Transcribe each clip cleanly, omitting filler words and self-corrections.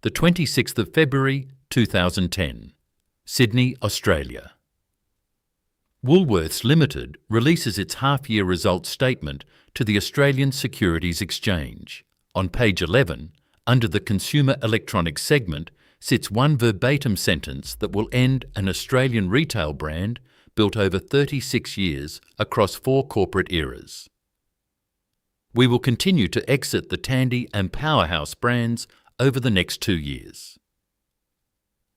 the 26th of February 2010, Sydney, Australia. Woolworths Limited releases its half-year results statement to the Australian Securities Exchange. On page 11, under the Consumer Electronics segment, sits one verbatim sentence that will end an Australian retail brand built over 36 years across 4 corporate eras. We will continue to exit the Tandy and Powerhouse brands over the next 2 years.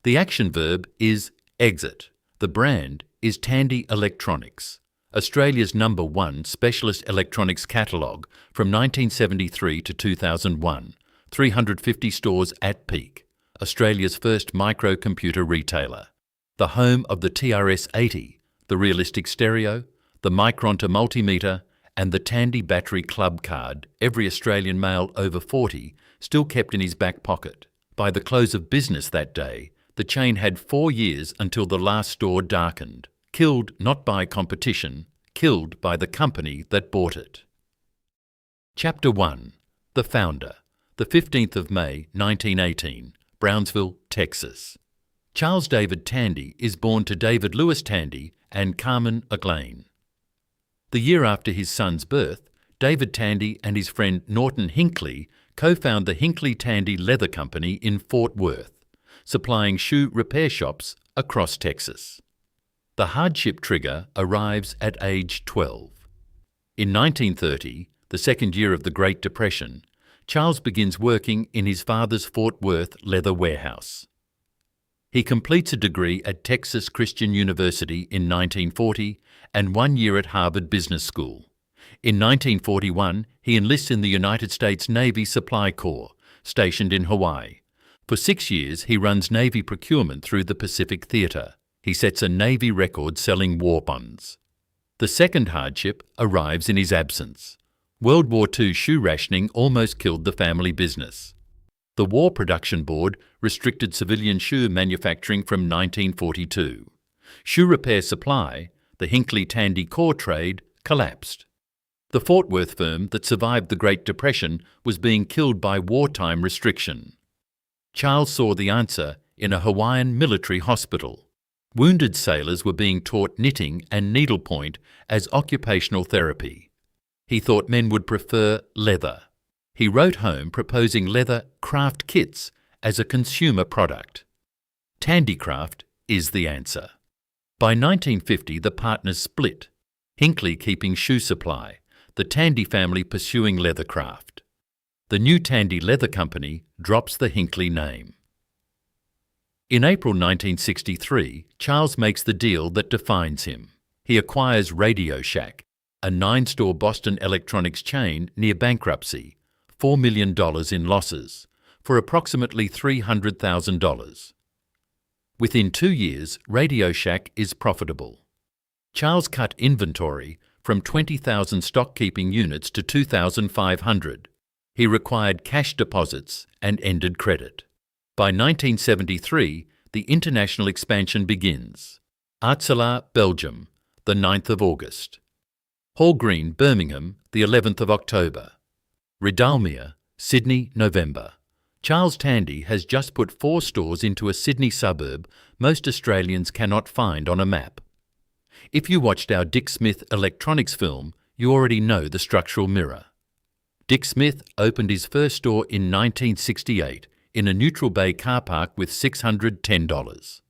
The action verb is exit. The brand is Tandy Electronics, Australia's No.1 specialist electronics catalogue from 1973 to 2001, 350 stores at peak, Australia's first microcomputer retailer, the home of the TRS-80, the realistic stereo, the Micronta multimeter, and the Tandy Battery Club card every Australian male over 40 still kept in his back pocket. By the close of business that day, the chain had 4 years until the last store darkened, killed not by competition, killed by the company that bought it. Chapter 1. The Founder. The 15th of May, 1918, Brownsville, Texas. Charles David Tandy is born to David Lewis Tandy and Carmen Aglain. The year after his son's birth, David Tandy and his friend Norton Hinckley co-found the Hinckley-Tandy Leather Company in Fort Worth, supplying shoe repair shops across Texas. The hardship trigger arrives at age 12. In 1930, the second year of the Great Depression, Charles begins working in his father's Fort Worth leather warehouse. He completes a degree at Texas Christian University in 1940 and 1 year at Harvard Business School. In 1941, he enlists in the United States Navy Supply Corps, stationed in Hawaii. For 6 years, he runs Navy procurement through the Pacific Theatre. He sets a Navy record selling war bonds. The second hardship arrives in his absence. World War II shoe rationing almost killed the family business. The War Production Board restricted civilian shoe manufacturing from 1942. Shoe repair supply, the Hinckley-Tandy core trade, collapsed. The Fort Worth firm that survived the Great Depression was being killed by wartime restriction. Charles saw the answer in a Hawaiian military hospital. Wounded sailors were being taught knitting and needlepoint as occupational therapy. He thought men would prefer leather. He wrote home proposing leather craft kits as a consumer product. Tandycraft is the answer. By 1950, the partners split, Hinckley keeping shoe supply, the Tandy family pursuing leathercraft. The new Tandy Leather Company drops the Hinckley name. In April 1963, Charles makes the deal that defines him. He acquires Radio Shack, a 9-store Boston electronics chain near bankruptcy, $4 million in losses, for approximately $300,000. Within 2 years, Radio Shack is profitable. Charles cut inventory from 20,000 stock-keeping units to 2,500. He required cash deposits and ended credit. By 1973, the international expansion begins. Artselaar, Belgium, the 9th of August. Hall Green, Birmingham, the 11th of October. Rydalmere, Sydney, November. Charles Tandy has just put 4 stores into a Sydney suburb most Australians cannot find on a map. If you watched our Dick Smith electronics film, you already know the structural mirror. Dick Smith opened his first store in 1968 in a Neutral Bay car park with $610.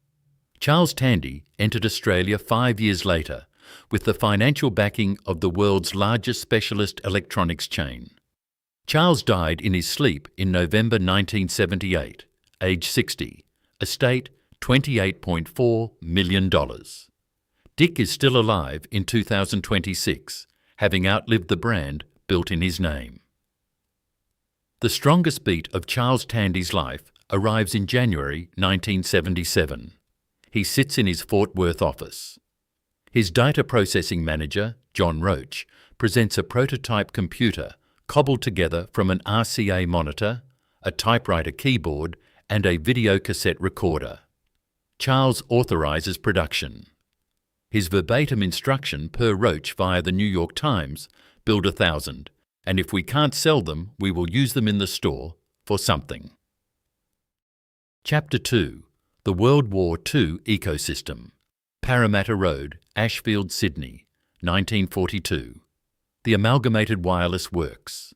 Charles Tandy entered Australia 5 years later with the financial backing of the world's largest specialist electronics chain. Charles died in his sleep in November 1978, age 60, estate $28.4 million. Dick is still alive in 2026, having outlived the brand built in his name. The strongest beat of Charles Tandy's life arrives in January 1977. He sits in his Fort Worth office. His data processing manager, John Roach, presents a prototype computer cobbled together from an RCA monitor, a typewriter keyboard, and a video cassette recorder. Charles authorises production. His verbatim instruction per Roach via the New York Times, build 1,000, and if we can't sell them, we will use them in the store for something. Chapter 2. The World War II Ecosystem. Parramatta Road, Ashfield, Sydney, 1942. The Amalgamated Wireless Works.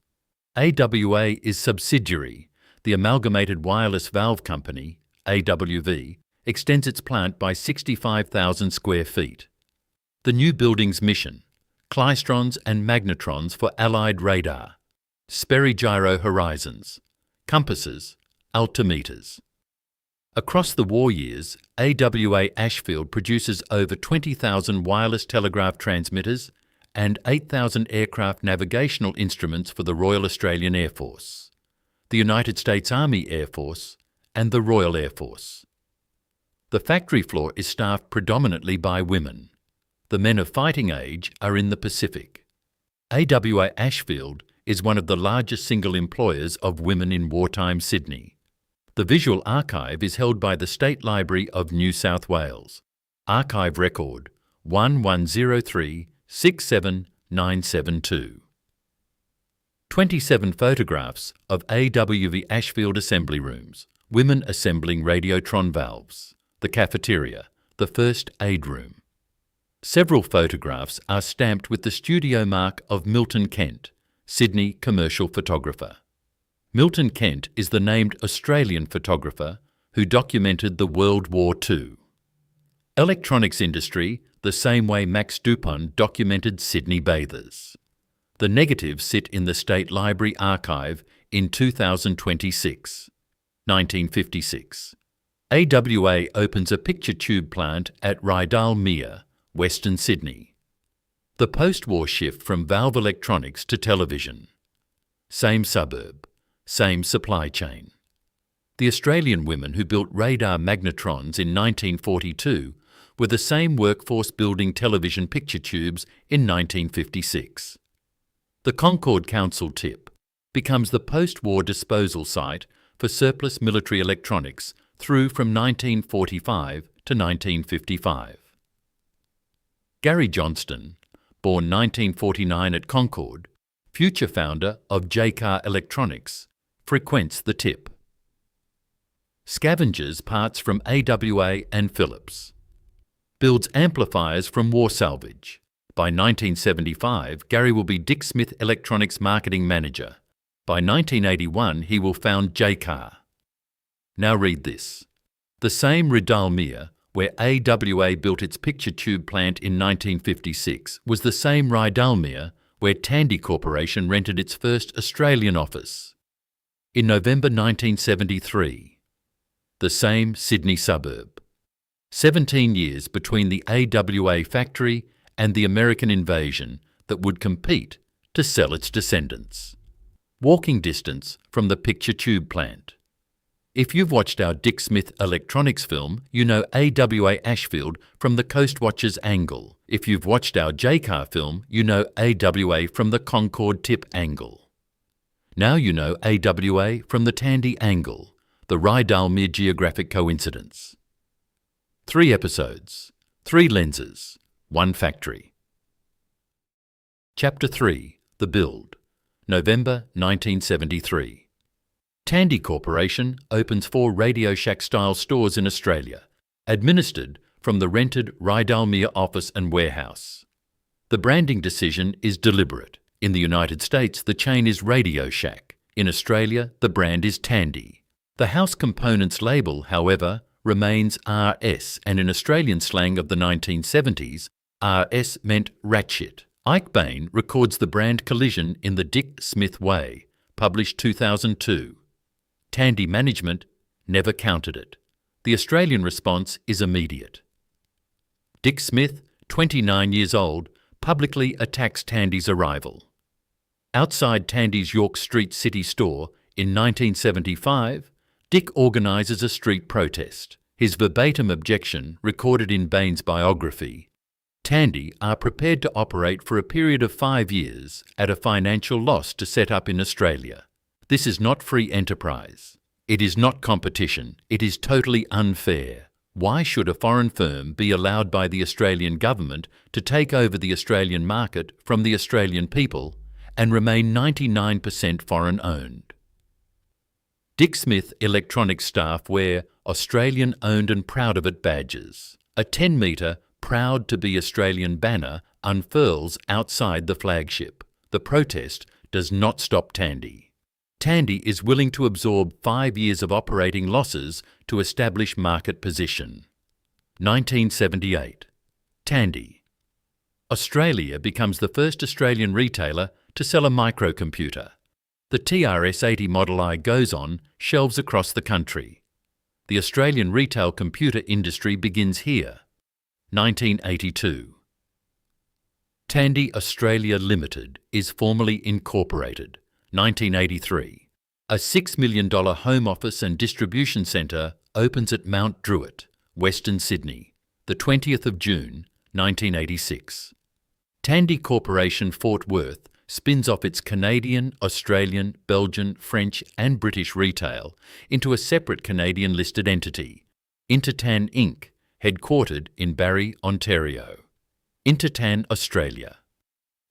AWA is subsidiary. The Amalgamated Wireless Valve Company, AWV, extends its plant by 65,000 square feet. The new building's mission: klystrons and magnetrons for Allied radar, Sperry-gyro horizons, compasses, altimeters. Across the war years, AWA Ashfield produces over 20,000 wireless telegraph transmitters and 8,000 aircraft navigational instruments for the Royal Australian Air Force, the United States Army Air Force, and the Royal Air Force. The factory floor is staffed predominantly by women. The men of fighting age are in the Pacific. AWA Ashfield is one of the largest single employers of women in wartime Sydney. The visual archive is held by the State Library of New South Wales. Archive record 1103-67972. 27 photographs of AWV Ashfield assembly rooms, women assembling radiotron valves, the cafeteria, the first aid room. Several photographs are stamped with the studio mark of Milton Kent, Sydney commercial photographer. Milton Kent is the named Australian photographer who documented the World War II. Electronics industry, the same way Max Dupont documented Sydney bathers. The negatives sit in the State Library archive in 2026. 1956. AWA opens a picture tube plant at Rydal Mere, Western Sydney. The post-war shift from valve electronics to television. Same suburb, same supply chain. The Australian women who built radar magnetrons in 1942 were the same workforce building television picture tubes in 1956. The Concord Council tip becomes the post-war disposal site for surplus military electronics through from 1945 to 1955. Gary Johnston, born 1949 at Concord, future founder of Jaycar Electronics, frequents the tip. Scavengers parts from AWA and Philips. Builds amplifiers from war salvage. By 1975, Gary will be Dick Smith Electronics Marketing Manager. By 1981, he will found Jaycar. Now read this. The same Rydal Mere, where AWA built its picture tube plant in 1956, was the same Rydal Mere where Tandy Corporation rented its first Australian office. In November 1973. The same Sydney suburb. 17 years between the AWA factory and the American invasion that would compete to sell its descendants. Walking distance from the picture tube plant. If you've watched our Dick Smith Electronics film, you know AWA Ashfield from the Coast Watchers angle. If you've watched our Jaycar film, you know AWA from the Concord tip angle. Now you know AWA from the Tandy angle, the Rydal Mere geographic coincidence. 3 episodes, 3 lenses, 1 factory. Chapter 3. The Build. November 1973. Tandy Corporation opens 4 Radio Shack-style stores in Australia, administered from the rented Rydal Mere office and warehouse. The branding decision is deliberate. In the United States, the chain is Radio Shack. In Australia, the brand is Tandy. The house components label, however, remains RS, and in Australian slang of the 1970s, RS meant ratchet. Ike Bain records the brand collision in The Dick Smith Way, published 2002. Tandy management never counted it. The Australian response is immediate. Dick Smith, 29 years old, publicly attacks Tandy's arrival. Outside Tandy's York Street City store in 1975, Dick organises a street protest. His verbatim objection, recorded in Bain's biography: Tandy are prepared to operate for a period of 5 years at a financial loss to set up in Australia. This is not free enterprise. It is not competition. It is totally unfair. Why should a foreign firm be allowed by the Australian government to take over the Australian market from the Australian people and remain 99% foreign owned? Dick Smith Electronics staff wear Australian owned and proud of it badges. A 10-metre Proud to be Australian banner unfurls outside the flagship. The protest does not stop Tandy. Tandy is willing to absorb 5 years of operating losses to establish market position. 1978. Tandy. Australia becomes the first Australian retailer to sell a microcomputer. The TRS-80 Model I goes on shelves across the country. The Australian retail computer industry begins here. 1982. Tandy Australia Limited is formally incorporated. 1983. A $6 million home office and distribution centre opens at Mount Druitt, Western Sydney, the 20th of June, 1986. Tandy Corporation Fort Worth spins off its Canadian, Australian, Belgian, French and British retail into a separate Canadian listed entity, Intertan Inc., headquartered in Barrie, Ontario. Intertan Australia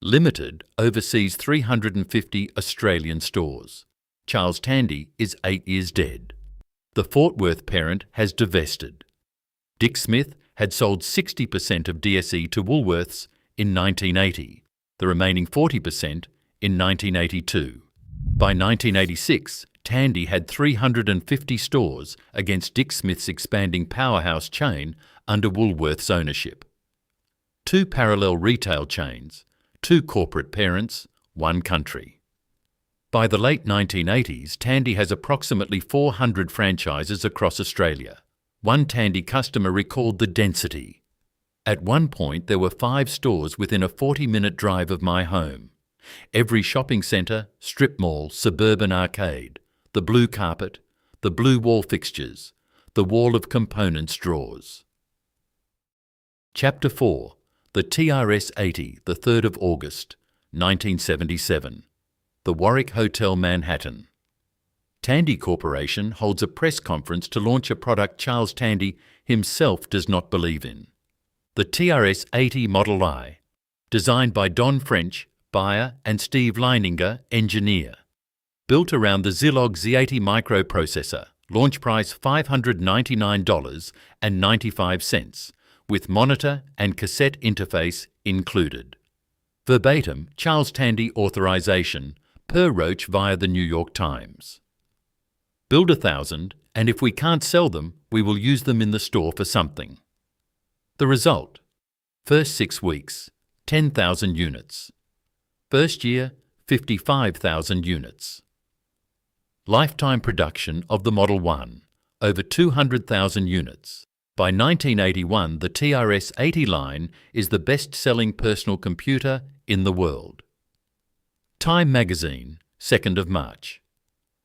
Limited oversees 350 Australian stores. Charles Tandy is 8 years dead. The Fort Worth parent has divested. Dick Smith had sold 60% of DSE to Woolworths in 1980, the remaining 40% in 1982. By 1986, Tandy had 350 stores against Dick Smith's expanding Powerhouse chain under Woolworths ownership. 2 parallel retail chains, 2 corporate parents, 1 country. By the late 1980s, Tandy has approximately 400 franchises across Australia. One Tandy customer recalled the density. At one point, there were 5 stores within a 40-minute drive of my home. Every shopping centre, strip mall, suburban arcade, the blue carpet, the blue wall fixtures, the wall of components drawers. Chapter 4. The TRS-80, the 3rd of August, 1977. The Warwick Hotel, Manhattan. Tandy Corporation holds a press conference to launch a product Charles Tandy himself does not believe in. The TRS-80 Model I, designed by Don French, buyer, and Steve Leininger, engineer. Built around the Zilog Z80 microprocessor, launch price $599.95, with monitor and cassette interface included. Verbatim, Charles Tandy authorization, per Roach via the New York Times. Build 1,000, and if we can't sell them, we will use them in the store for something. The result: first 6 weeks, 10,000 units. First year, 55,000 units. Lifetime production of the Model 1, over 200,000 units. By 1981, the TRS-80 line is the best-selling personal computer in the world. Time magazine, 2nd of March.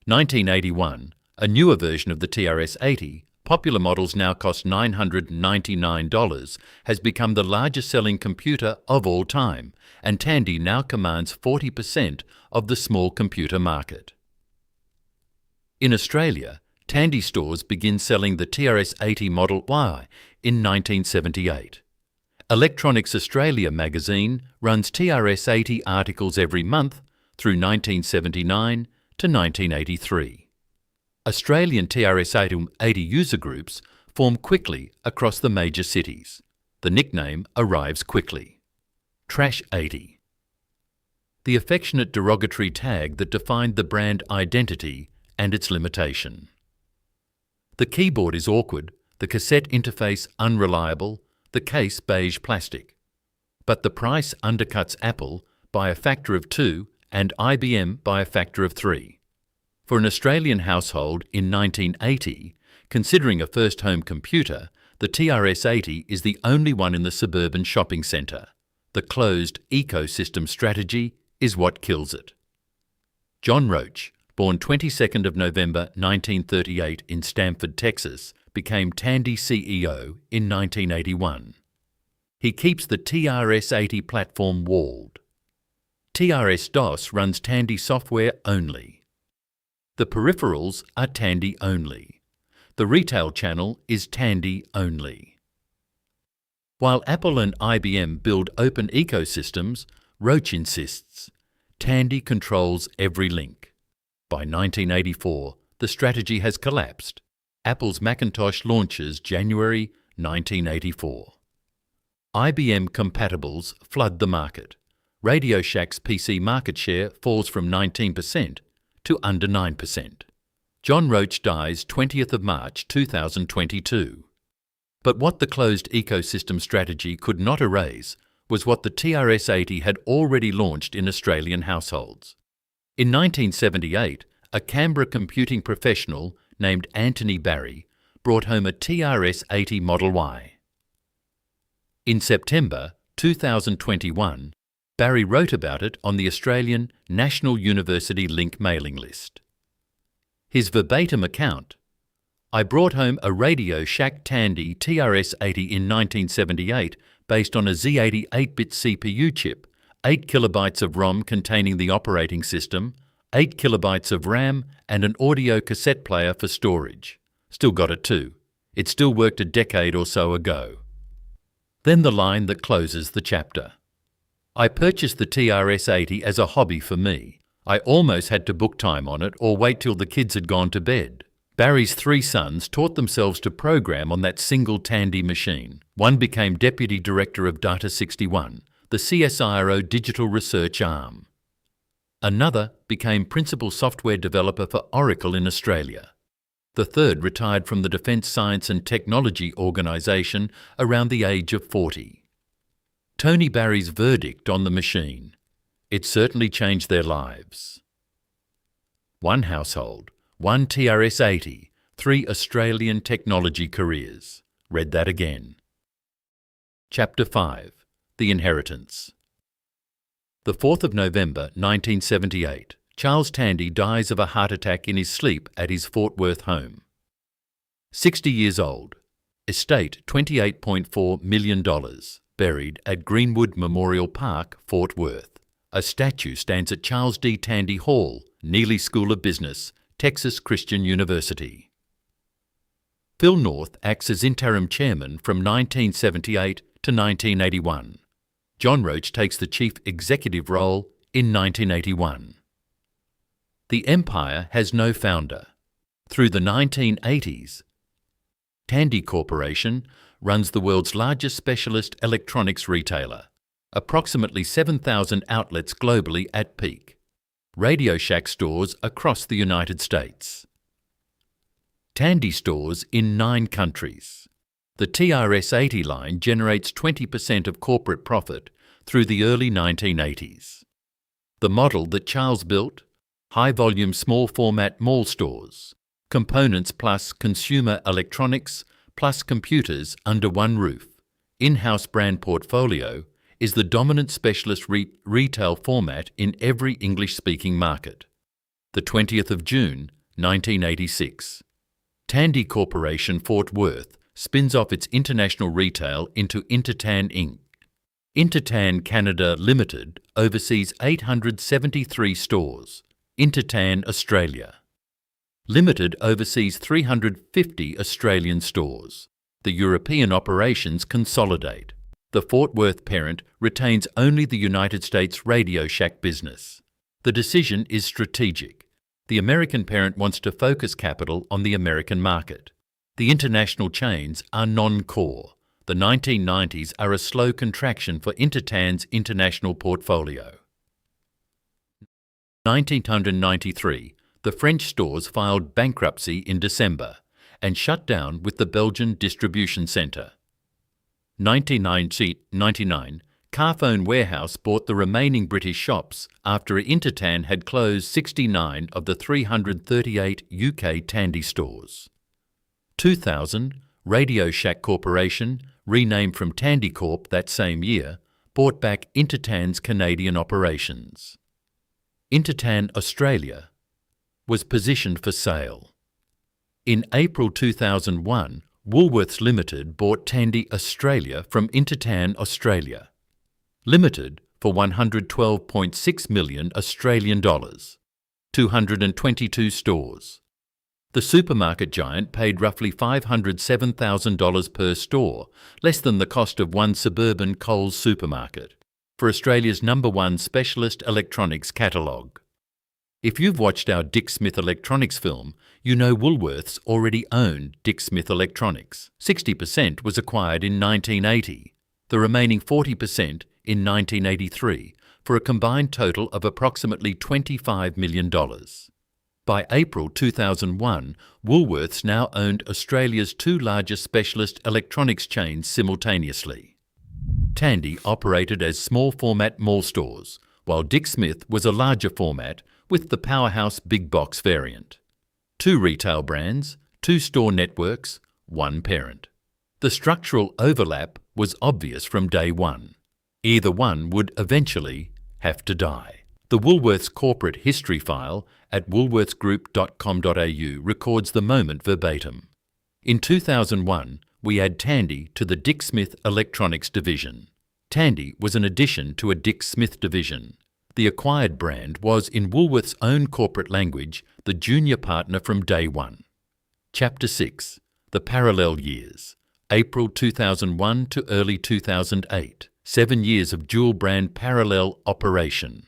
1981, a newer version of the TRS-80, popular models now cost $999, has become the largest-selling computer of all time, and Tandy now commands 40% of the small computer market. In Australia, Tandy stores begin selling the TRS-80 Model Y in 1978. Electronics Australia magazine runs TRS-80 articles every month through 1979 to 1983. Australian TRS-80 user groups form quickly across the major cities. The nickname arrives quickly. Trash 80. The affectionate derogatory tag that defined the brand identity and its limitation. The keyboard is awkward, the cassette interface unreliable, the case beige plastic. But the price undercuts Apple by a factor of 2 and IBM by a factor of 3. For an Australian household in 1980, considering a first home computer, the TRS-80 is the only one in the suburban shopping centre. The closed ecosystem strategy is what kills it. John Roach, born 22nd of November 1938 in Stamford, Texas, became Tandy CEO in 1981. He keeps the TRS-80 platform walled. TRS-DOS runs Tandy software only. The peripherals are Tandy only. The retail channel is Tandy only. While Apple and IBM build open ecosystems, Roach insists Tandy controls every link. By 1984, the strategy has collapsed. Apple's Macintosh launches January 1984. IBM compatibles flood the market. Radio Shack's PC market share falls from 19% to under 9%. John Roach dies 20th of March 2022. But what the closed ecosystem strategy could not erase was what the TRS-80 had already launched in Australian households. In 1978, a Canberra computing professional named Anthony Barry brought home a TRS-80 Model Y. In September 2021, Barry wrote about it on the Australian National University Link mailing list. His verbatim account: "I brought home a Radio Shack Tandy TRS-80 in 1978 based on a Z80 8-bit CPU chip, 8 kilobytes of ROM containing the operating system, 8 kilobytes of RAM and an audio cassette player for storage. Still got it too. It still worked a decade or so ago." Then the line that closes the chapter: "I purchased the TRS-80 as a hobby for me. I almost had to book time on it or wait till the kids had gone to bed." Barry's 3 sons taught themselves to program on that single Tandy machine. One became Deputy Director of Data 61, the CSIRO digital research arm. Another became Principal Software Developer for Oracle in Australia. The third retired from the Defence Science and Technology Organisation around the age of 40. Tony Barry's verdict on the machine: it certainly changed their lives. One household, one TRS-80, 3 Australian technology careers. Read that again. Chapter 5. The Inheritance. The 4th of November 1978, Charles Tandy dies of a heart attack in his sleep at his Fort Worth home. 60 years old. Estate $28.4 million. Buried at Greenwood Memorial Park, Fort Worth. A statue stands at Charles D. Tandy Hall, Neely School of Business, Texas Christian University. Phil North acts as interim chairman from 1978 to 1981. John Roach takes the chief executive role in 1981. The empire has no founder. Through the 1980s, Tandy Corporation runs the world's largest specialist electronics retailer, approximately 7,000 outlets globally at peak. Radio Shack stores across the United States. Tandy stores in 9 countries. The TRS-80 line generates 20% of corporate profit through the early 1980s. The model that Charles built: high-volume small-format mall stores, components plus consumer electronics plus computers under one roof, in-house brand portfolio, is the dominant specialist retail format in every English-speaking market. The 20th of June, 1986. Tandy Corporation Fort Worth spins off its international retail into Intertan Inc. Intertan Canada Limited oversees 873 stores. Intertan Australia Limited oversees 350 Australian stores. The European operations consolidate. The Fort Worth parent retains only the United States Radio Shack business. The decision is strategic. The American parent wants to focus capital on the American market. The international chains are non-core. The 1990s are a slow contraction for Intertan's international portfolio. 1993, the French stores filed bankruptcy in December and shut down with the Belgian distribution centre. 1999, Carphone Warehouse bought the remaining British shops after Intertan had closed 69 of the 338 UK Tandy stores. 2000, Radio Shack Corporation, renamed from Tandy Corp that same year, bought back Intertan's Canadian operations. Intertan Australia was positioned for sale. In April 2001, Woolworths Limited bought Tandy Australia from Intertan Australia Limited for $112.6 million Australian dollars, 222 stores. The supermarket giant paid roughly $507,000 per store, less than the cost of one suburban Coles supermarket, for Australia's #1 specialist electronics catalogue. If you've watched our Dick Smith Electronics film, you know Woolworths already owned Dick Smith Electronics. 60% was acquired in 1980, the remaining 40% in 1983, for a combined total of approximately $25 million. By April 2001, Woolworths now owned Australia's two largest specialist electronics chains simultaneously. Tandy operated as small format mall stores, while Dick Smith was a larger format with the Powerhouse big box variant. Two retail brands, two store networks, one parent. The structural overlap was obvious from day one. Either one would eventually have to die. The Woolworths corporate history file at woolworthsgroup.com.au records the moment verbatim. In 2001, we add Tandy to the Dick Smith Electronics division. Tandy was an addition to a Dick Smith division. The acquired brand was, in Woolworths' own corporate language, the junior partner from day one. Chapter 6. The Parallel Years. April 2001 to early 2008. 7 years of dual-brand parallel operation.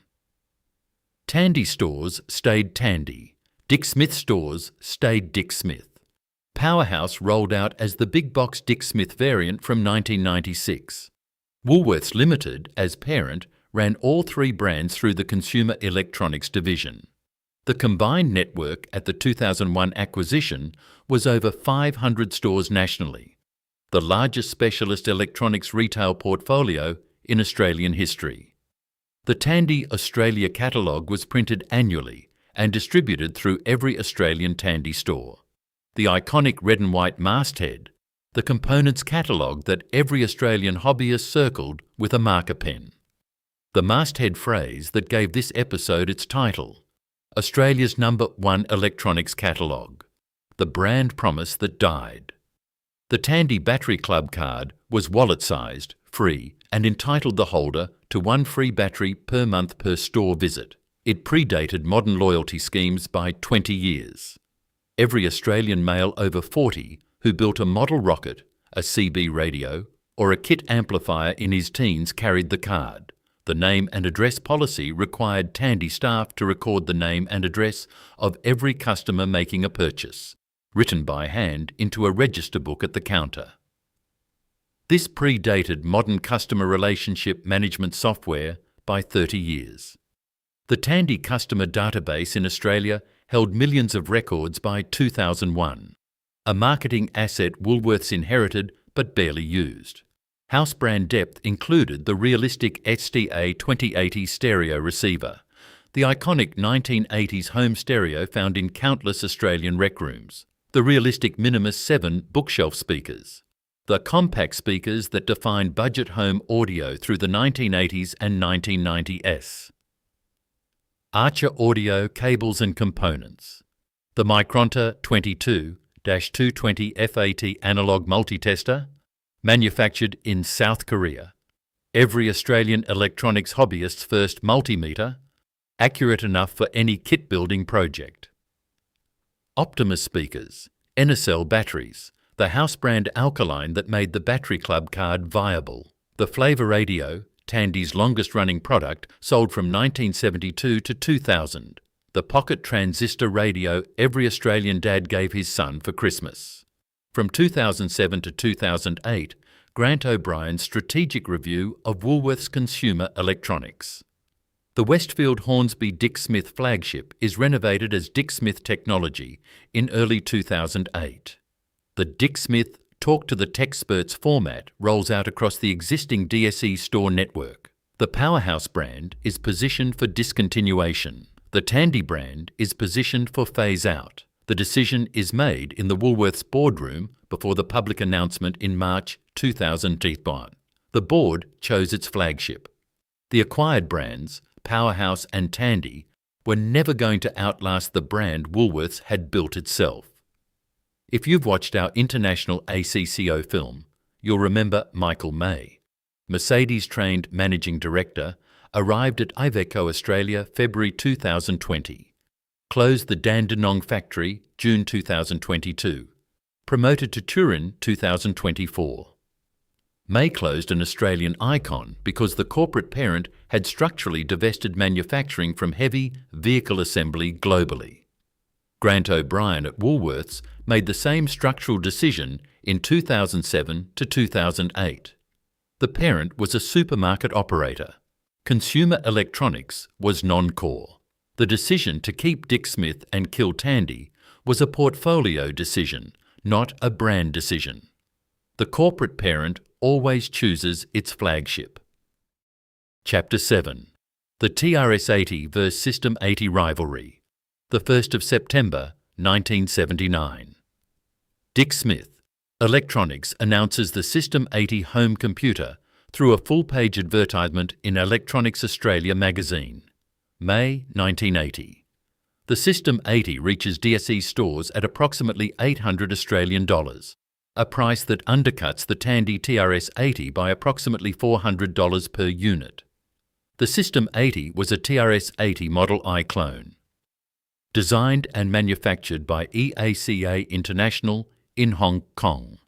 Tandy stores stayed Tandy. Dick Smith stores stayed Dick Smith. Powerhouse rolled out as the big box Dick Smith variant from 1996. Woolworths Limited, as parent, ran all three brands through the consumer electronics division. The combined network at the 2001 acquisition was over 500 stores nationally, the largest specialist electronics retail portfolio in Australian history. The Tandy Australia catalogue was printed annually and distributed through every Australian Tandy store. The iconic red and white masthead, the components catalogue that every Australian hobbyist circled with a marker pen. The masthead phrase that gave this episode its title, Australia's No.1 electronics catalogue, the brand promise that died. The Tandy Battery Club card was wallet-sized, free, and entitled the holder to one free battery per month per store visit. It predated modern loyalty schemes by 20 years. Every Australian male over 40 who built a model rocket, a CB radio, or a kit amplifier in his teens carried the card. The name and address policy required Tandy staff to record the name and address of every customer making a purchase, written by hand into a register book at the counter. This predated modern customer relationship management software by 30 years. The Tandy customer database in Australia held millions of records by 2001, a marketing asset Woolworths inherited but barely used. House brand depth included the realistic SDA 2080 stereo receiver, the iconic 1980s home stereo found in countless Australian rec rooms, the realistic Minimus 7 bookshelf speakers, the compact speakers that defined budget home audio through the 1980s and 1990s. Archer audio cables and components, the Micronta 22-220 FAT analog multitester, manufactured in South Korea. Every Australian electronics hobbyist's first multimeter, accurate enough for any kit-building project. Optimus speakers, NSL batteries, the house brand alkaline that made the Battery Club card viable. The Flavour Radio, Tandy's longest-running product, sold from 1972 to 2000. The pocket transistor radio every Australian dad gave his son for Christmas. From 2007 to 2008, Grant O'Brien's strategic review of Woolworths consumer electronics. The Westfield Hornsby Dick Smith flagship is renovated as Dick Smith Technology in early 2008. The Dick Smith Talk to the Techsperts format rolls out across the existing DSE store network. The Powerhouse brand is positioned for discontinuation. The Tandy brand is positioned for phase out. The decision is made in the Woolworths boardroom before the public announcement in March 2001. The board chose its flagship. The acquired brands, Powerhouse and Tandy, were never going to outlast the brand Woolworths had built itself. If you've watched our international ACCO film, you'll remember Michael May, Mercedes-trained managing director, arrived at Iveco Australia February 2020. Closed the Dandenong factory June 2022. Promoted to Turin 2024. May closed an Australian icon because the corporate parent had structurally divested manufacturing from heavy vehicle assembly globally. Grant O'Brien at Woolworths made the same structural decision in 2007 to 2008. The parent was a supermarket operator. Consumer electronics was non-core. The decision to keep Dick Smith and kill Tandy was a portfolio decision, not a brand decision. The corporate parent always chooses its flagship. Chapter 7. The TRS-80 vs System 80 rivalry. The 1st of September, 1979. Dick Smith, Electronics, announces the System 80 home computer through a full-page advertisement in Electronics Australia magazine. May 1980. The System 80 reaches DSE stores at approximately $800 Australian dollars, a price that undercuts the Tandy TRS-80 by approximately $400 per unit. The System 80 was a TRS-80 Model I clone. Designed and manufactured by EACA International in Hong Kong.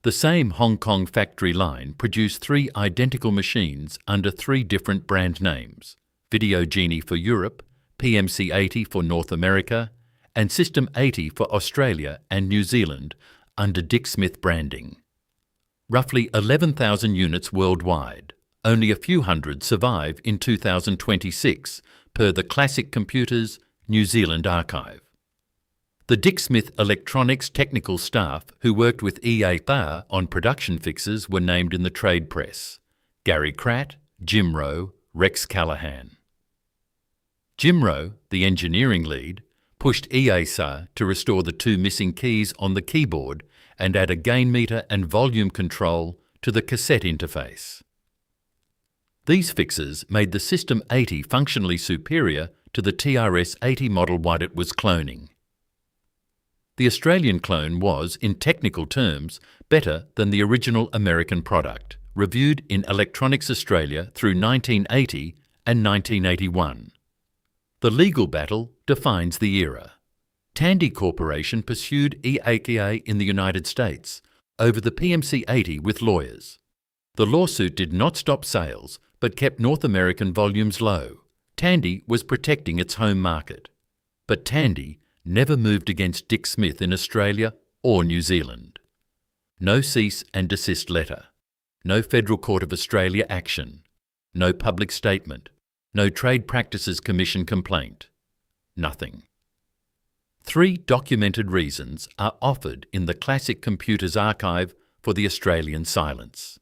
The same Hong Kong factory line produced 3 identical machines under 3 different brand names: Video Genie for Europe, PMC 80 for North America, and System 80 for Australia and New Zealand under Dick Smith branding. Roughly 11,000 units worldwide. Only a few hundred survive in 2026, per the Classic Computers New Zealand archive. The Dick Smith Electronics technical staff who worked with EAPA on production fixes were named in the trade press: Gary Kratt, Jim Rowe, Rex Callahan. Jim Rowe, the engineering lead, pushed EASA to restore the 2 missing keys on the keyboard and add a gain meter and volume control to the cassette interface. These fixes made the System 80 functionally superior to the TRS-80 model what it was cloning. The Australian clone was, in technical terms, better than the original American product, reviewed in Electronics Australia through 1980 and 1981. The legal battle defines the era. Tandy Corporation pursued EAKA in the United States over the PMC 80 with lawyers. The lawsuit did not stop sales, but kept North American volumes low. Tandy was protecting its home market. But Tandy never moved against Dick Smith in Australia or New Zealand. No cease and desist letter. No Federal Court of Australia action. No public statement. No Trade Practices Commission complaint. Nothing. 3 documented reasons are offered in the Classic Computers archive for the Australian silence.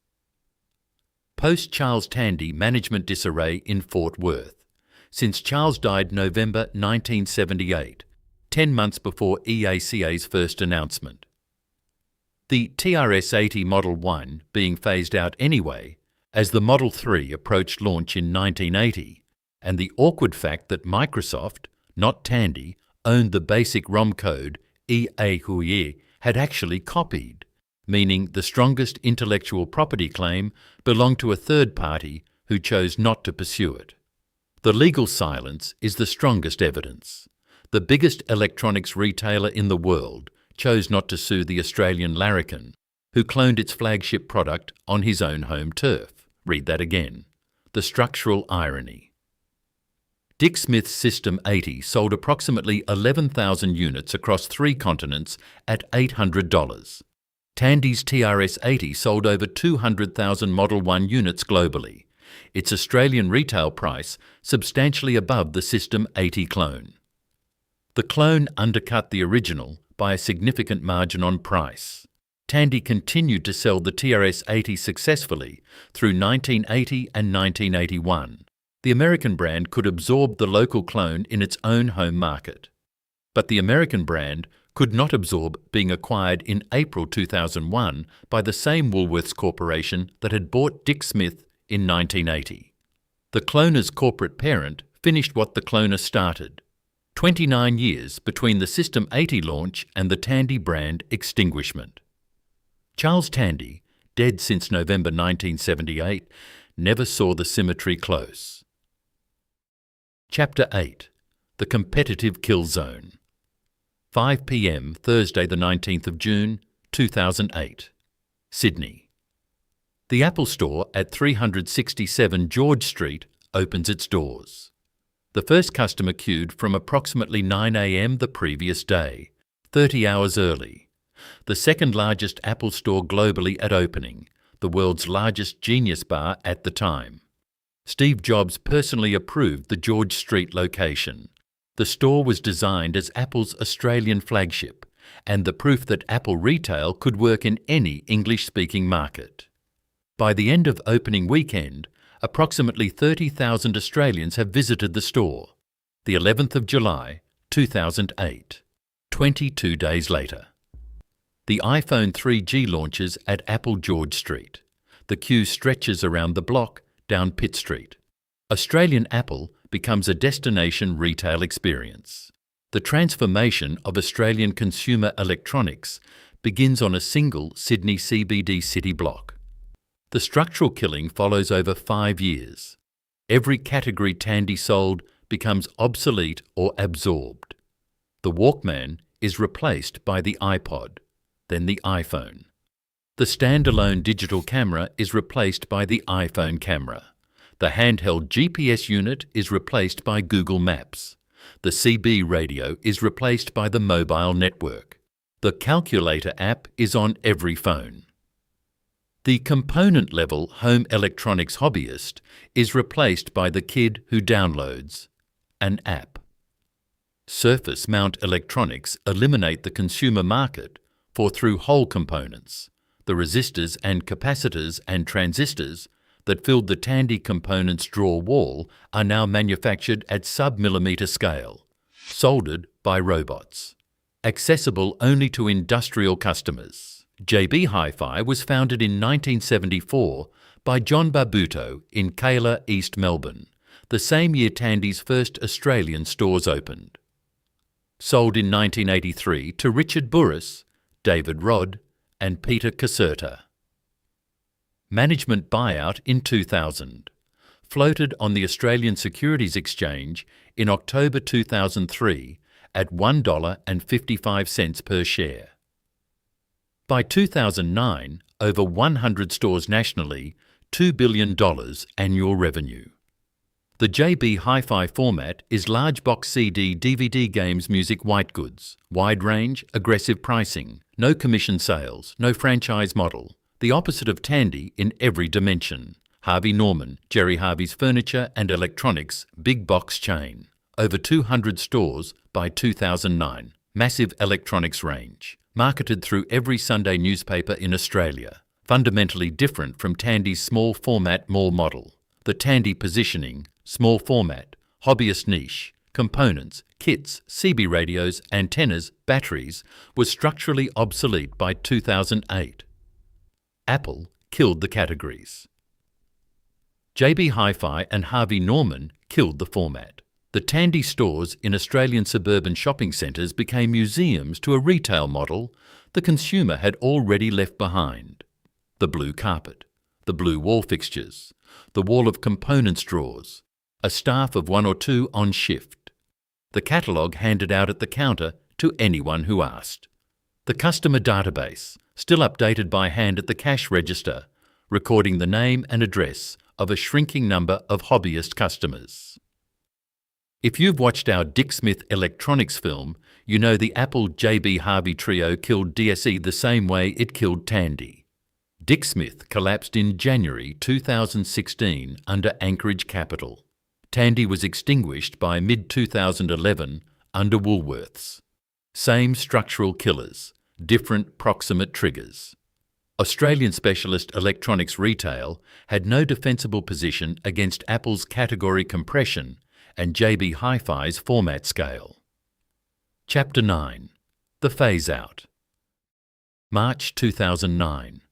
Post-Charles Tandy management disarray in Fort Worth. Since Charles died November 1978, 10 months before EACA's first announcement. The TRS-80 Model 1 being phased out anyway, as the Model 3 approached launch in 1980, and the awkward fact that Microsoft, not Tandy, owned the basic ROM code EAHUE had actually copied, meaning the strongest intellectual property claim belonged to a third party who chose not to pursue it. The legal silence is the strongest evidence. The biggest electronics retailer in the world chose not to sue the Australian larrikin, who cloned its flagship product on his own home turf. Read that again. The structural irony. Dick Smith's System 80 sold approximately 11,000 units across 3 continents at $800. Tandy's TRS-80 sold over 200,000 Model 1 units globally, its Australian retail price substantially above the System 80 clone. The clone undercut the original by a significant margin on price. Tandy continued to sell the TRS-80 successfully through 1980 and 1981. The American brand could absorb the local clone in its own home market. But the American brand could not absorb being acquired in April 2001 by the same Woolworths Corporation that had bought Dick Smith in 1980. The cloner's corporate parent finished what the cloner started. 29 years between the System 80 launch and the Tandy brand extinguishment. Charles Tandy, dead since November 1978, never saw the symmetry close. Chapter 8. The Competitive Kill Zone. 5 p.m. Thursday the 19th of June, 2008. Sydney. The Apple Store at 367 George Street opens its doors. The first customer queued from approximately 9 a.m. the previous day, 30 hours early. The second largest Apple Store globally at opening, the world's largest Genius Bar at the time. Steve Jobs personally approved the George Street location. The store was designed as Apple's Australian flagship and the proof that Apple retail could work in any English-speaking market. By the end of opening weekend, approximately 30,000 Australians have visited the store. The 11th of July, 2008. 22 days later. The iPhone 3G launches at Apple George Street. The queue stretches around the block down Pitt Street. Australian Apple becomes a destination retail experience. The transformation of Australian consumer electronics begins on a single Sydney CBD city block. The structural killing follows over 5 years. Every category Tandy sold becomes obsolete or absorbed. The Walkman is replaced by the iPod, then the iPhone. The standalone digital camera is replaced by the iPhone camera. The handheld GPS unit is replaced by Google Maps. The CB radio is replaced by the mobile network. The calculator app is on every phone. The component-level home electronics hobbyist is replaced by the kid who downloads an app. Surface mount electronics eliminate the consumer market for through-hole components. The resistors and capacitors and transistors that filled the Tandy components drawer wall are now manufactured at sub-millimetre scale, soldered by robots. Accessible only to industrial customers. JB Hi-Fi was founded in 1974 by John Barbuto in Kayla, East Melbourne, the same year Tandy's first Australian stores opened. Sold in 1983 to Richard Burris, David Rodd and Peter Caserta. Management buyout in 2000. Floated on the Australian Securities Exchange in October 2003 at $1.55 per share. By 2009, over 100 stores nationally, $2 billion annual revenue. The JB Hi-Fi format is large box CD, DVD games, music, white goods, wide range, aggressive pricing, no commission sales, no franchise model. The opposite of Tandy in every dimension. Harvey Norman, Jerry Harvey's furniture and electronics big box chain. Over 200 stores by 2009. Massive electronics range. Marketed through every Sunday newspaper in Australia. Fundamentally different from Tandy's small format mall model. The Tandy positioning, small format, hobbyist niche, components, kits, CB radios, antennas, batteries was structurally obsolete by 2008. Apple killed the categories. JB Hi-Fi and Harvey Norman killed the format. The Tandy stores in Australian suburban shopping centres became museums to a retail model the consumer had already left behind. The blue carpet, the blue wall fixtures, the wall of components drawers, a staff of 1 or 2 on shift. The catalogue handed out at the counter to anyone who asked. The customer database, still updated by hand at the cash register, recording the name and address of a shrinking number of hobbyist customers. If you've watched our Dick Smith electronics film, you know the Apple JB Harvey trio killed DSE the same way it killed Tandy. Dick Smith collapsed in January 2016 under Anchorage Capital. Tandy was extinguished by mid-2011 under Woolworths. Same structural killers, different proximate triggers. Australian specialist electronics retail had no defensible position against Apple's category compression and JB Hi-Fi's format scale. Chapter 9. The Phase-Out. March 2009.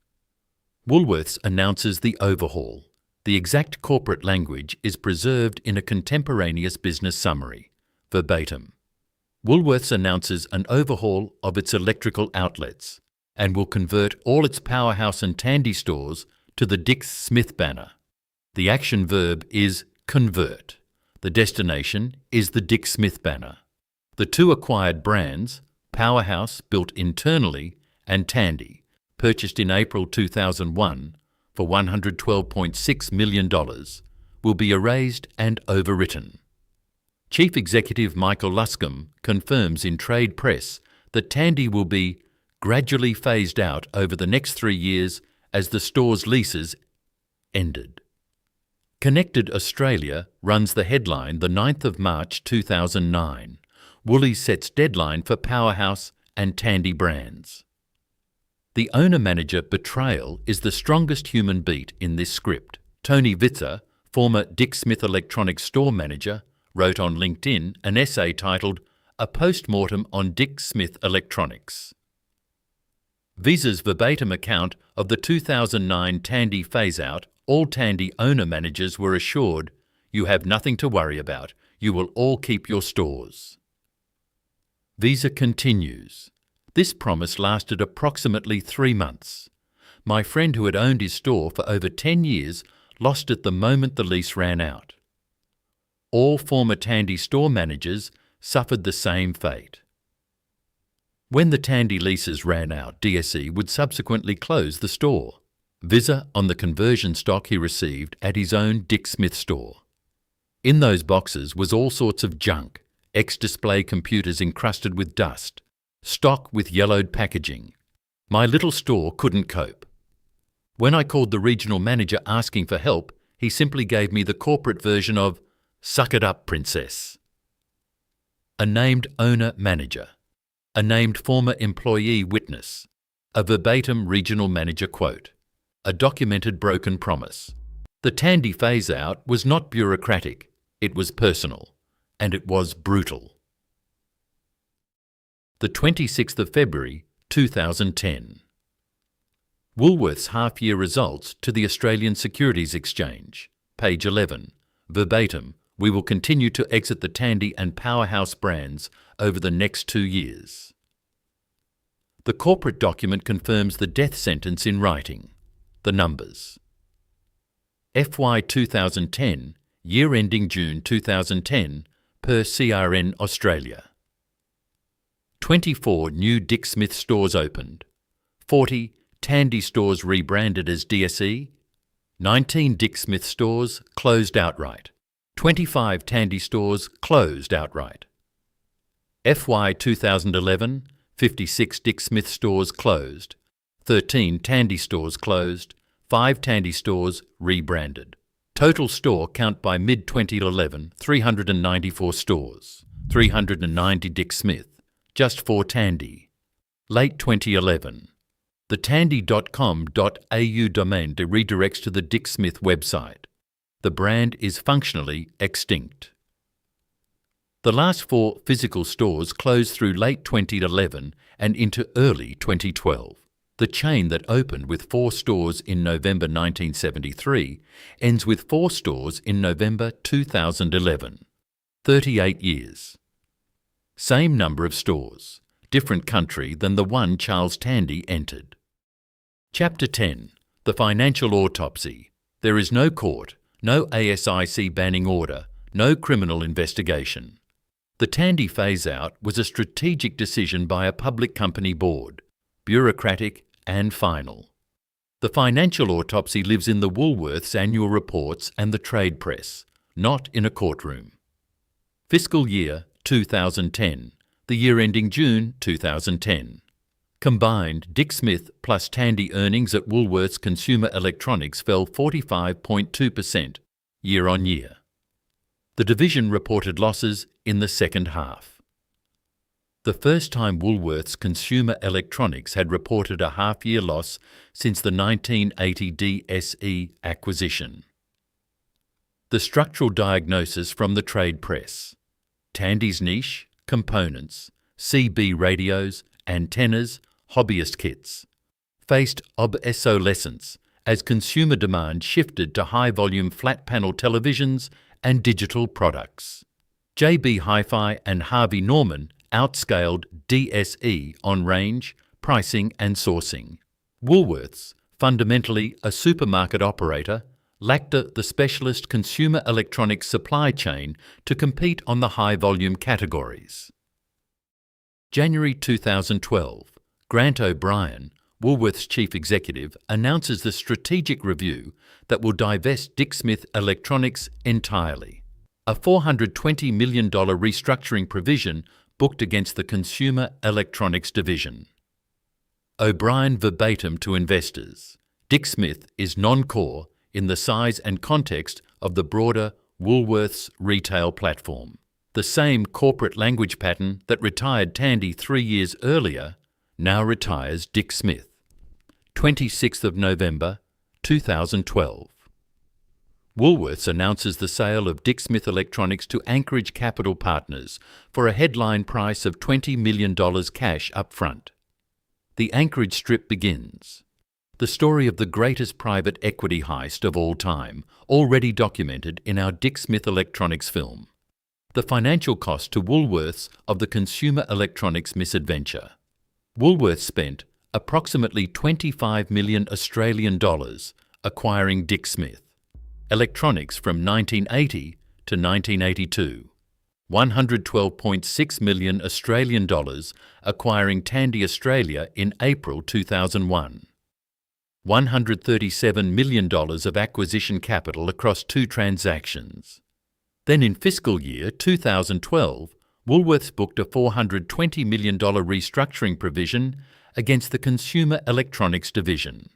Woolworths announces the overhaul. The exact corporate language is preserved in a contemporaneous business summary, verbatim. Woolworths announces an overhaul of its electrical outlets and will convert all its Powerhouse and Tandy stores to the Dick Smith banner. The action verb is convert. The destination is the Dick Smith banner. The two acquired brands, Powerhouse built internally and Tandy, purchased in April 2001, for $112.6 million will be erased and overwritten. Chief Executive Michael Luscombe confirms in trade press that Tandy will be gradually phased out over the next 3 years as the store's leases ended. Connected Australia runs the headline the 9th of March 2009. Woolies sets deadline for Powerhouse and Tandy brands. The owner-manager betrayal is the strongest human beat in this script. Tony Vizza, former Dick Smith Electronics store manager, wrote on LinkedIn an essay titled A Post-Mortem on Dick Smith Electronics. Vizza's verbatim account of the 2009 Tandy phase-out, all Tandy owner-managers were assured, "You have nothing to worry about. You will all keep your stores." Vizza continues. This promise lasted approximately 3 months. My friend who had owned his store for over 10 years lost it the moment the lease ran out. All former Tandy store managers suffered the same fate. When the Tandy leases ran out, DSE would subsequently close the store. Vizza on the conversion stock he received at his own Dick Smith store. In those boxes was all sorts of junk, ex-display computers encrusted with dust, stock with yellowed packaging. My little store couldn't cope. When I called the regional manager asking for help, he simply gave me the corporate version of, "Suck it up, princess." A named owner-manager. A named former employee witness. A verbatim regional manager quote. A documented broken promise. The Tandy phase-out was not bureaucratic, it was personal, and it was brutal. The 26th of February 2010. Woolworths half-year results to the Australian Securities Exchange. Page 11. Verbatim, we will continue to exit the Tandy and Powerhouse brands over the next 2 years. The corporate document confirms the death sentence in writing. The numbers. FY 2010, year ending June 2010, per CRN Australia. 24 new Dick Smith stores opened, 40 Tandy stores rebranded as DSE, 19 Dick Smith stores closed outright, 25 Tandy stores closed outright. FY 2011, 56 Dick Smith stores closed, 13 Tandy stores closed, 5 Tandy stores rebranded. Total store count by mid-2011, 394 stores, 390 Dick Smith, just 4 Tandy. Late 2011. The tandy.com.au domain redirects to the Dick Smith website. The brand is functionally extinct. The last 4 physical stores closed through late 2011 and into early 2012. The chain that opened with 4 stores in November 1973 ends with 4 stores in November 2011. 38 years. Same number of stores, different country than the one Charles Tandy entered. Chapter 10. The Financial Autopsy. There is no court, no ASIC banning order, no criminal investigation. The Tandy phase-out was a strategic decision by a public company board, bureaucratic and final. The financial autopsy lives in the Woolworths annual reports and the trade press, not in a courtroom. Fiscal year 2010, the year ending June 2010. Combined Dick Smith plus Tandy earnings at Woolworths Consumer Electronics fell 45.2% year on year. The division reported losses in the second half. The first time Woolworths Consumer Electronics had reported a half-year loss since the 1980 DSE acquisition. The structural diagnosis from the trade press. Tandy's niche, components, CB radios, antennas, hobbyist kits, faced obsolescence as consumer demand shifted to high-volume flat-panel televisions and digital products. JB Hi-Fi and Harvey Norman outscaled DSE on range, pricing and sourcing. Woolworths, fundamentally a supermarket operator, lacked the specialist consumer electronics supply chain to compete on the high-volume categories. January 2012, Grant O'Brien, Woolworths chief executive announces the strategic review that will divest Dick Smith Electronics entirely. A $420 million restructuring provision booked against the consumer electronics division. O'Brien verbatim to investors. Dick Smith is non-core in the size and context of the broader Woolworths retail platform. The same corporate language pattern that retired Tandy 3 years earlier now retires Dick Smith. 26th of November 2012. Woolworths announces the sale of Dick Smith Electronics to Anchorage Capital Partners for a headline price of $20 million cash up front. The Anchorage strip begins. The story of the greatest private equity heist of all time, already documented in our Dick Smith Electronics film. The financial cost to Woolworths of the consumer electronics misadventure. Woolworths spent approximately 25 million Australian dollars acquiring Dick Smith Electronics from 1980 to 1982. 112.6 million Australian dollars acquiring Tandy Australia in April 2001. $137 million of acquisition capital across 2 transactions. Then in fiscal year 2012, Woolworths booked a $420 million restructuring provision against the consumer electronics division.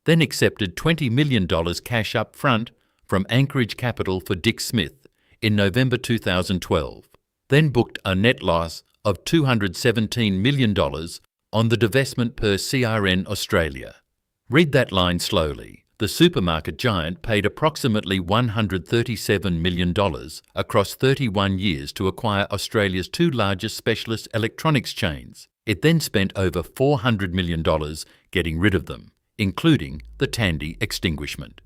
Then accepted $20 million cash up front from Anchorage Capital for Dick Smith in November 2012. Then booked a net loss of $217 million on the divestment per CRN Australia. Read that line slowly. The supermarket giant paid approximately $137 million across 31 years to acquire Australia's 2 largest specialist electronics chains. It then spent over $400 million getting rid of them, including the Tandy extinguishment.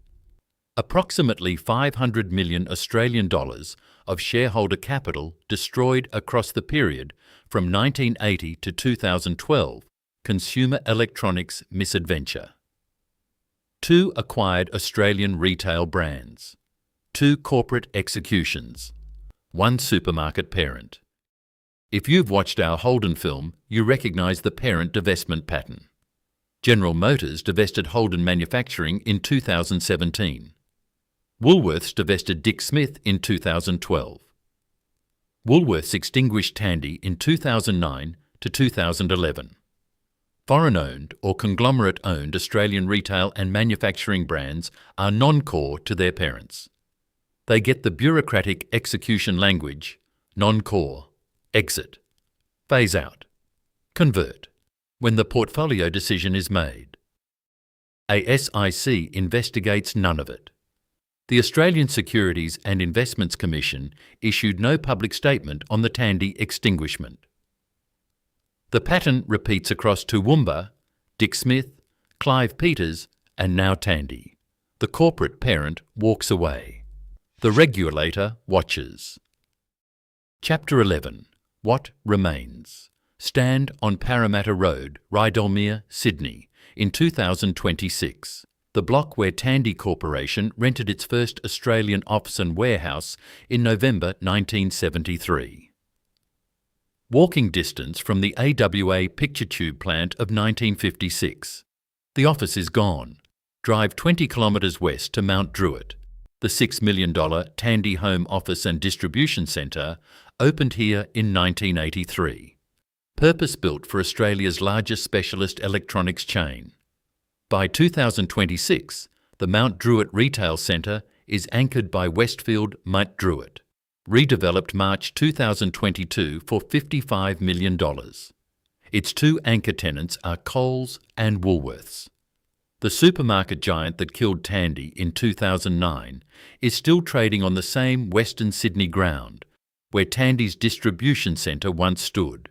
Approximately 500 million Australian dollars of shareholder capital destroyed across the period from 1980 to 2012, consumer electronics misadventure. 2 acquired Australian retail brands. 2 corporate executions. 1 supermarket parent. If you've watched our Holden film, you recognise the parent divestment pattern. General Motors divested Holden Manufacturing in 2017. Woolworths divested Dick Smith in 2012. Woolworths extinguished Tandy in 2009 to 2011. Foreign-owned or conglomerate-owned Australian retail and manufacturing brands are non-core to their parents. They get the bureaucratic execution language, non-core, exit, phase out, convert, when the portfolio decision is made. ASIC investigates none of it. The Australian Securities and Investments Commission issued no public statement on the Tandy extinguishment. The pattern repeats across Toowoomba, Dick Smith, Clive Peters, and now Tandy. The corporate parent walks away. The regulator watches. Chapter 11. What remains? Stand on Parramatta Road, Rydalmere, Sydney, in 2026. The block where Tandy Corporation rented its first Australian office and warehouse in November 1973. Walking distance from the AWA picture tube plant of 1956. The office is gone. Drive 20 kilometres west to Mount Druitt. The $6 million Tandy Home Office and Distribution Centre opened here in 1983. Purpose-built for Australia's largest specialist electronics chain. By 2026, the Mount Druitt Retail Centre is anchored by Westfield Mt Druitt. Redeveloped March 2022 for $55 million. Its 2 anchor tenants are Coles and Woolworths. The supermarket giant that killed Tandy in 2009 is still trading on the same Western Sydney ground where Tandy's distribution centre once stood.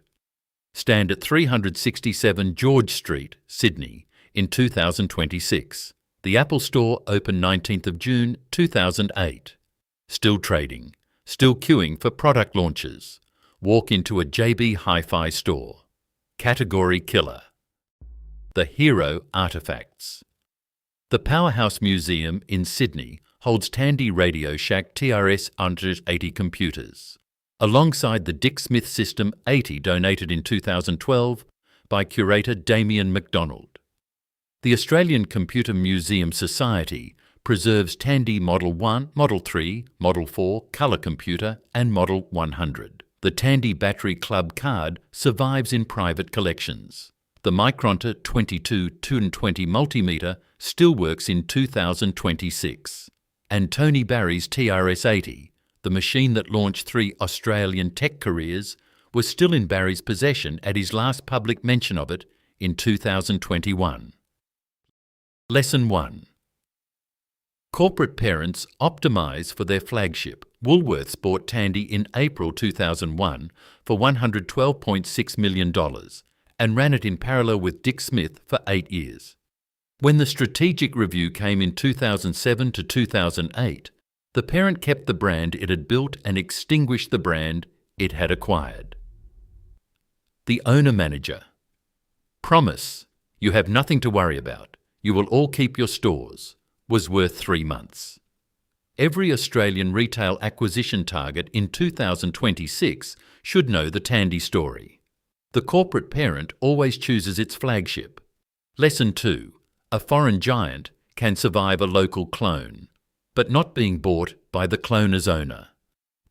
Stand at 367 George Street, Sydney, in 2026. The Apple Store opened 19th of June 2008. Still trading. Still queuing for product launches. Walk into a JB Hi-Fi store. Category killer. The Hero Artefacts. The Powerhouse Museum in Sydney holds Tandy Radio Shack TRS 180 computers. Alongside the Dick Smith System 80 donated in 2012, by curator Damien MacDonald. The Australian Computer Museum Society preserves Tandy Model 1, Model 3, Model 4, colour computer and Model 100. The Tandy Battery Club card survives in private collections. The Micronta 22-220 multimeter still works in 2026. And Tony Barry's TRS-80, the machine that launched 3 Australian tech careers, was still in Barry's possession at his last public mention of it in 2021. Lesson 1. Corporate parents optimise for their flagship. Woolworths bought Tandy in April 2001 for $112.6 million and ran it in parallel with Dick Smith for 8 years. When the strategic review came in 2007 to 2008, the parent kept the brand it had built and extinguished the brand it had acquired. The owner-manager. Promise, you have nothing to worry about. You will all keep your stores. Was worth 3 months. Every Australian retail acquisition target in 2026 should know the Tandy story. The corporate parent always chooses its flagship. Lesson 2. A foreign giant can survive a local clone, but not being bought by the cloner's owner.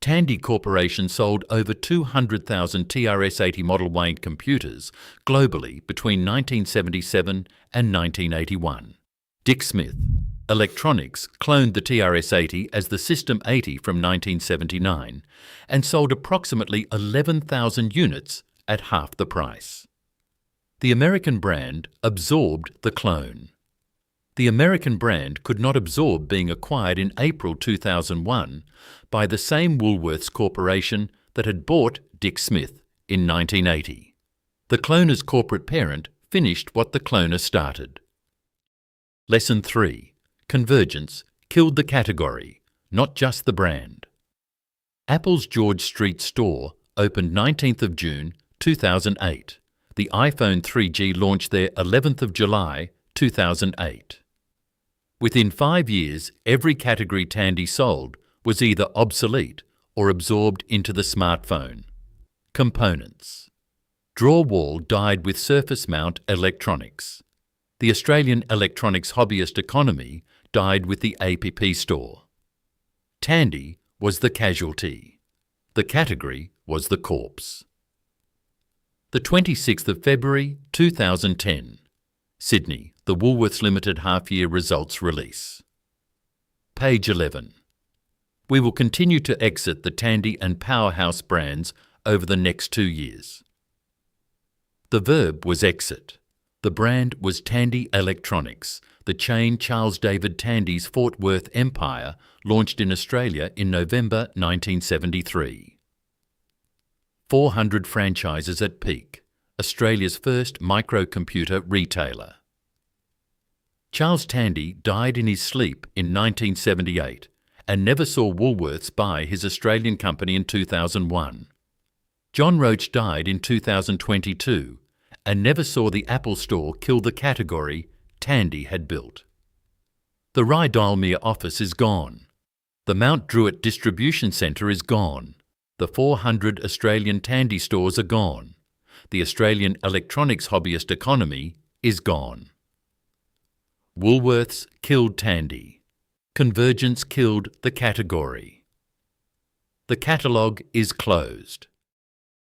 Tandy Corporation sold over 200,000 TRS-80 Model 1 computers globally between 1977 and 1981. Dick Smith Electronics cloned the TRS-80 as the System 80 from 1979 and sold approximately 11,000 units at half the price. The American brand absorbed the clone. The American brand could not absorb being acquired in April 2001 by the same Woolworths Corporation that had bought Dick Smith in 1980. The cloner's corporate parent finished what the cloner started. Lesson 3. Convergence killed the category, not just the brand. Apple's George Street store opened 19th of June 2008. The iPhone 3G launched there 11th of July 2008. Within 5 years, every category Tandy sold was either obsolete or absorbed into the smartphone. Components. Draw wall died with surface mount electronics. The Australian electronics hobbyist economy died with the APP store. Tandy was the casualty. The category was the corpse. The 26th of February 2010. Sydney, the Woolworths Limited half-year results release. Page 11. We will continue to exit the Tandy and Powerhouse brands over the next 2 years. The verb was exit. The brand was Tandy Electronics, the chain Charles David Tandy's Fort Worth empire launched in Australia in November 1973. 400 franchises at peak, Australia's first microcomputer retailer. Charles Tandy died in his sleep in 1978 and never saw Woolworths buy his Australian company in 2001. John Roach died in 2022 and never saw the Apple store kill the category Tandy had built. The Rydalmere office is gone. The Mount Druitt distribution centre is gone. The 400 Australian Tandy stores are gone. The Australian electronics hobbyist economy is gone. Woolworths killed Tandy. Convergence killed the category. The catalogue is closed.